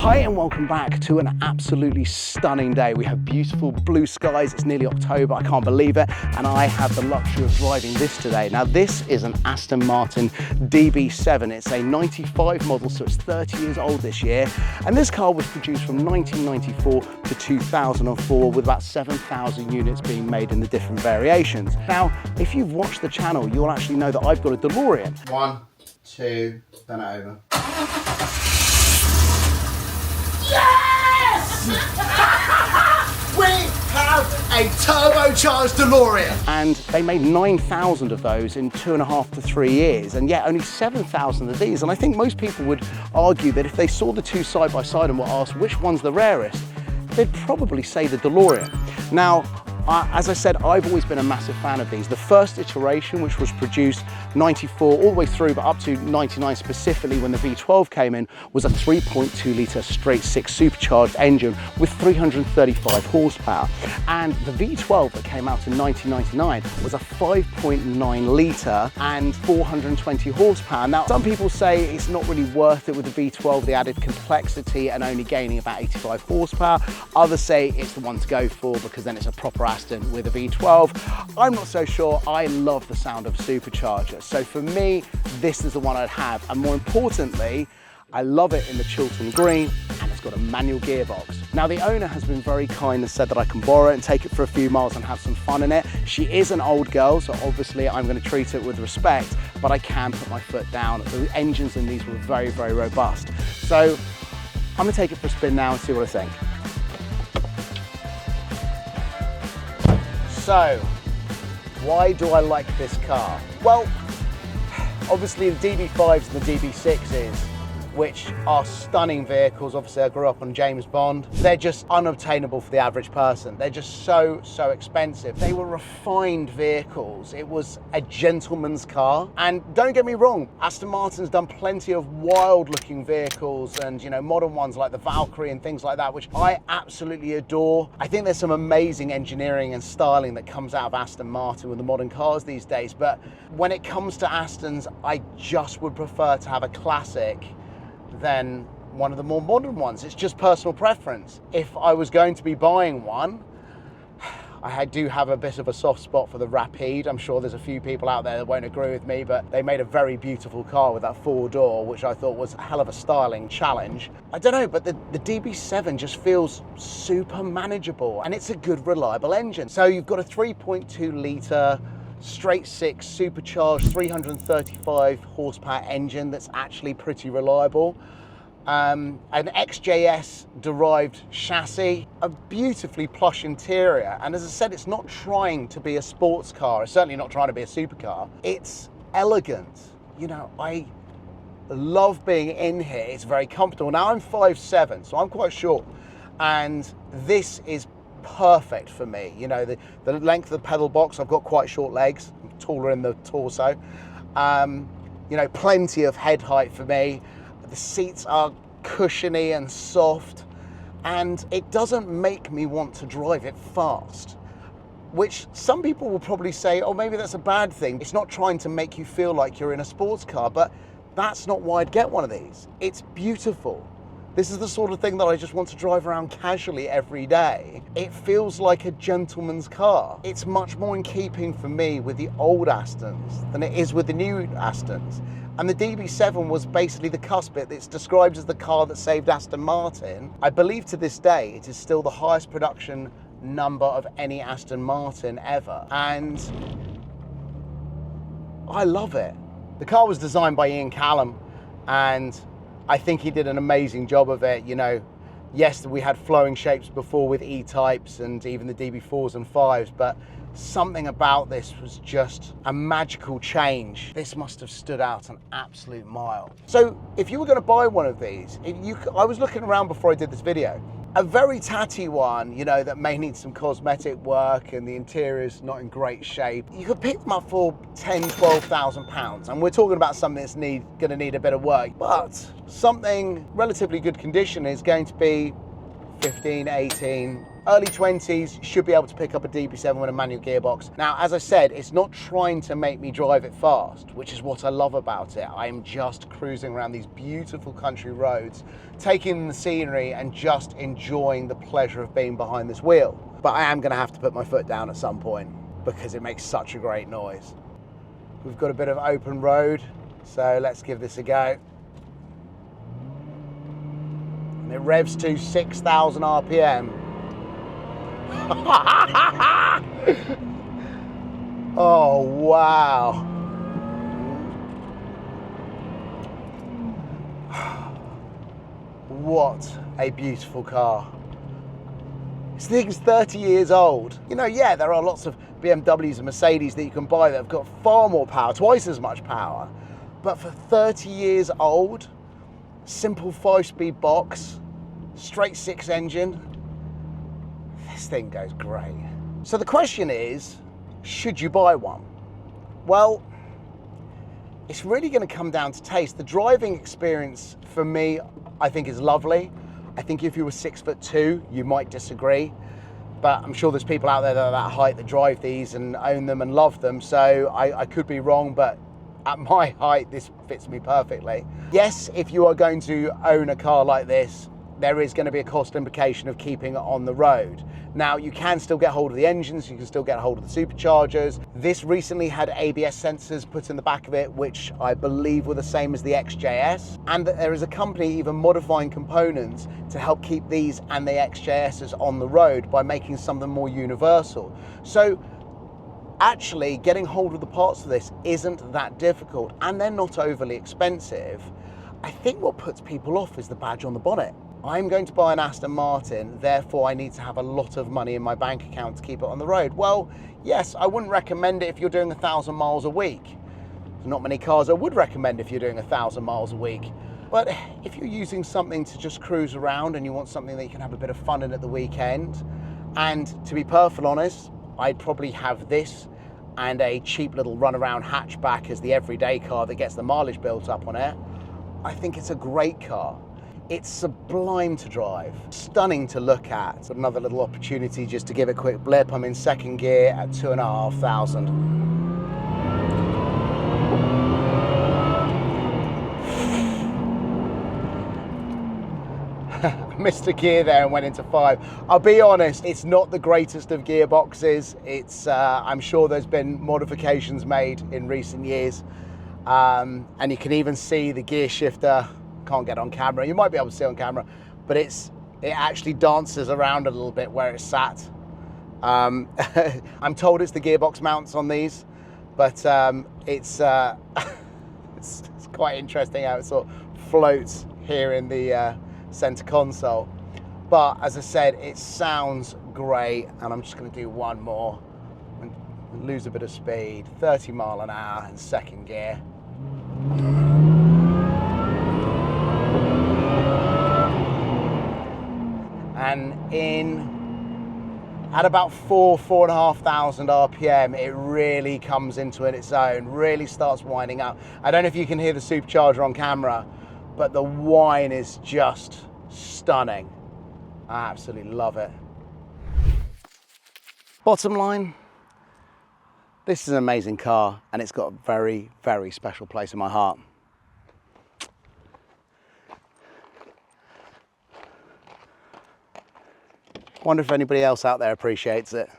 Hi and welcome back to an absolutely stunning day. We have beautiful blue skies, it's nearly October, I can't believe it, and I have the luxury of driving this today. Now this is an Aston Martin DB7, it's a 95 model, so it's 30 years old this year, and this car was produced from 1994 to 2004 with about 7,000 units being made in the different variations. Now, if you've watched the channel, you'll actually know that I've got a DeLorean. 1, 2, turn it over. Yes! We have a turbocharged DeLorean. And they made 9,000 of those in 2.5 to 3 years, and yet only 7,000 of these. And I think most people would argue that if they saw the two side by side and were asked which one's the rarest, they'd probably say the DeLorean. Now, as I said, I've always been a massive fan of these. The first iteration, which was produced 94 all the way through, but up to 99 specifically when the V12 came in, was a 3.2 litre straight six supercharged engine with 335 horsepower. And the V12 that came out in 1999 was a 5.9 litre and 420 horsepower. Now, some people say it's not really worth it with the V12, the added complexity and only gaining about 85 horsepower. Others say it's the one to go for because then it's a proper Aston with a V12. I'm not so sure. I love the sound of supercharger. So for me, this is the one I'd have. And more importantly, I love it in the Chiltern Green, and it's got a manual gearbox. Now the owner has been very kind and said that I can borrow it and take it for a few miles and have some fun in it. She is an old girl, so obviously I'm going to treat it with respect, but I can put my foot down. The engines in these were very, very robust. So I'm going to take it for a spin now and see what I think. So, why do I like this car? Well, obviously the DB5s and the DB6s, which are stunning vehicles. Obviously I grew up on James Bond. They're just unobtainable for the average person. They're just so expensive. They were refined vehicles. It was a gentleman's car. And don't get me wrong, Aston Martin's done plenty of wild looking vehicles and, you know, modern ones like the Valkyrie and things like that, which I absolutely adore. I think there's some amazing engineering and styling that comes out of Aston Martin with the modern cars these days. But when it comes to Astons, I just would prefer to have a classic than one of the more modern ones. It's just personal preference. If I was going to be buying one, I do have a bit of a soft spot for the Rapide. I'm sure there's a few people out there that won't agree with me, but they made a very beautiful car with that four-door, which I thought was a hell of a styling challenge. I don't know, but the DB7 just feels super manageable, and it's a good, reliable engine. So you've got a 3.2 litre straight six supercharged 335 horsepower engine that's actually pretty reliable. An XJS derived chassis, a beautifully plush interior, and as I said, it's not trying to be a sports car, it's certainly not trying to be a supercar. It's elegant. You know, I love being in here. It's very comfortable. Now I'm 5'7", so I'm quite short, and this is perfect for me. You know, the length of the pedal box, I've got quite short legs, I'm taller in the torso. You know, plenty of head height for me. The seats are cushiony and soft, and it doesn't make me want to drive it fast, which some people will probably say, oh, maybe that's a bad thing. It's not trying to make you feel like you're in a sports car, but that's not why I'd get one of these. It's beautiful. This is the sort of thing that I just want to drive around casually every day. It feels like a gentleman's car. It's much more in keeping for me with the old Astons than it is with the new Astons. And the DB7 was basically the cusp. It's described as the car that saved Aston Martin. I believe to this day, it is still the highest production number of any Aston Martin ever. And I love it. The car was designed by Callum, and I think he did an amazing job of it. You know, yes, we had flowing shapes before with E-types and even the DB4s and 5s, but something about this was just a magical change. This must have stood out an absolute mile. So if you were going to buy one of these, I was looking around before I did this video, a very tatty one, you know, that may need some cosmetic work and the interior's not in great shape, you could pick them up for 10,000, 12,000 pounds. And we're talking about something that's going to need a bit of work, but something relatively good condition is going to be 15, 18, early 20s, should be able to pick up a DB7 with a manual gearbox. Now, as I said, it's not trying to make me drive it fast, which is what I love about it. I'm just cruising around these beautiful country roads, taking in the scenery and just enjoying the pleasure of being behind this wheel. But I am gonna have to put my foot down at some point because it makes such a great noise. We've got a bit of open road, so let's give this a go. And it revs to 6,000 RPM. Oh, wow. What a beautiful car. This thing's 30 years old. You know, yeah, there are lots of BMWs and Mercedes that you can buy that have got far more power, twice as much power. But for 30 years old, simple 5-speed box, straight 6 engine, this thing goes great. So the question is, should you buy one? Well, it's really going to come down to taste. The driving experience for me, I think, is lovely. I think if you were 6'2", you might disagree, but I'm sure there's people out there that are that height that drive these and own them and love them, so I could be wrong, but at my height, this fits me perfectly. Yes, if you are going to own a car like this, there is going to be a cost implication of keeping it on the road. Now, you can still get hold of the engines, you can still get hold of the superchargers. This recently had ABS sensors put in the back of it, which I believe were the same as the XJS. And that there is a company even modifying components to help keep these and the XJSs on the road by making some of them more universal. So actually getting hold of the parts of this isn't that difficult, and they're not overly expensive. I think what puts people off is the badge on the bonnet. I'm going to buy an Aston Martin, therefore I need to have a lot of money in my bank account to keep it on the road. Well, yes, I wouldn't recommend it if you're doing 1,000 miles a week. There's not many cars I would recommend if you're doing 1,000 miles a week. But if you're using something to just cruise around and you want something that you can have a bit of fun in at the weekend, and to be perfectly honest, I'd probably have this and a cheap little runaround hatchback as the everyday car that gets the mileage built up on it. I think it's a great car. It's sublime to drive, stunning to look at. Another little opportunity just to give it a quick blip. I'm in second gear at 2,500. Missed a gear there and went into 5. I'll be honest, it's not the greatest of gearboxes. It's, I'm sure there's been modifications made in recent years. And you can even see the gear shifter. Can't get on camera. You might be able to see on camera, but it actually dances around a little bit where it's sat. I'm told it's the gearbox mounts on these, but it's quite interesting how it sort of floats here in the center console. But as I said, it sounds great, and I'm just going to do one more and lose a bit of speed. 30 mile an hour in second gear. And at about 4,500 RPM, it really comes into its own, really starts winding up. I don't know if you can hear the supercharger on camera, but the whine is just stunning. I absolutely love it. Bottom line, this is an amazing car, and it's got a very, very special place in my heart. Wonder if anybody else out there appreciates it.